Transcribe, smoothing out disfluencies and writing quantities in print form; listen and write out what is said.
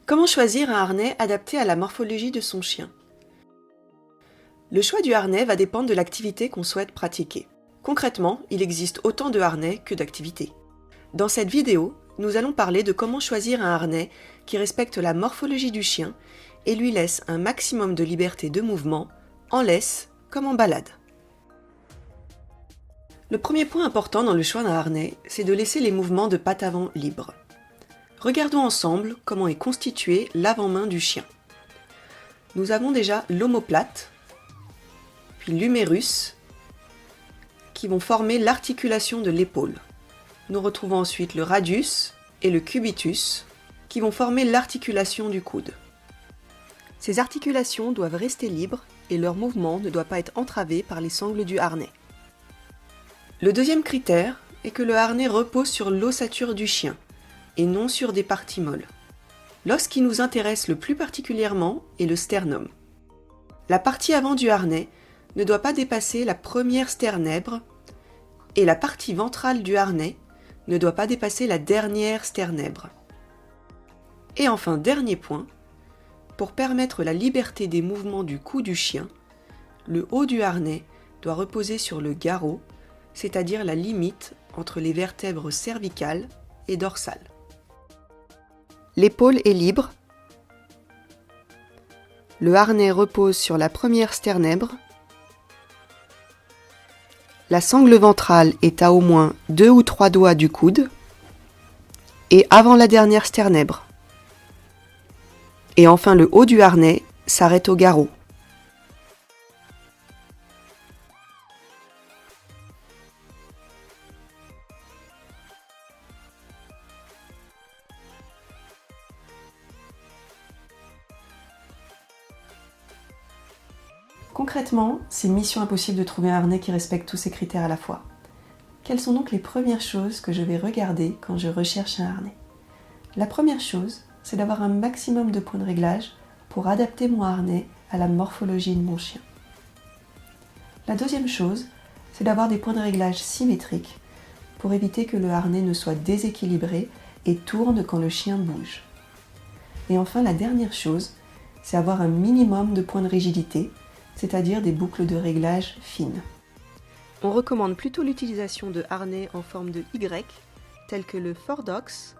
Comment choisir un harnais adapté à la morphologie de son chien? Le choix du harnais va dépendre de l'activité qu'on souhaite pratiquer. Concrètement, il existe autant de harnais que d'activités. Dans cette vidéo, nous allons parler de comment choisir un harnais qui respecte la morphologie du chien et lui laisse un maximum de liberté de mouvement, en laisse comme en balade. Le premier point important dans le choix d'un harnais, c'est de laisser les mouvements de patte avant libres. Regardons ensemble comment est constitué l'avant-main du chien. Nous avons déjà l'omoplate, puis l'humérus, qui vont former l'articulation de l'épaule. Nous retrouvons ensuite le radius et le cubitus, qui vont former l'articulation du coude. Ces articulations doivent rester libres et leur mouvement ne doit pas être entravé par les sangles du harnais. Le deuxième critère est que le harnais repose sur l'ossature du chien et non sur des parties molles. L'os qui nous intéresse le plus particulièrement est le sternum. La partie avant du harnais ne doit pas dépasser la première sternèbre et la partie ventrale du harnais ne doit pas dépasser la dernière sternèbre. Et enfin, dernier point, pour permettre la liberté des mouvements du cou du chien, le haut du harnais doit reposer sur le garrot, c'est-à-dire la limite entre les vertèbres cervicales et dorsales. L'épaule est libre. Le harnais repose sur la première sternèbre. La sangle ventrale est à au moins 2 ou 3 doigts du coude et avant la dernière sternèbre. Et enfin, le haut du harnais s'arrête au garrot. Concrètement, c'est mission impossible de trouver un harnais qui respecte tous ces critères à la fois. Quelles sont donc les premières choses que je vais regarder quand je recherche un harnais? La première chose, c'est d'avoir un maximum de points de réglage pour adapter mon harnais à la morphologie de mon chien. La deuxième chose, c'est d'avoir des points de réglage symétriques pour éviter que le harnais ne soit déséquilibré et tourne quand le chien bouge. Et enfin, la dernière chose, c'est avoir un minimum de points de rigidité, c'est-à-dire des boucles de réglage fines. On recommande plutôt l'utilisation de harnais en forme de Y, tels que le Fordox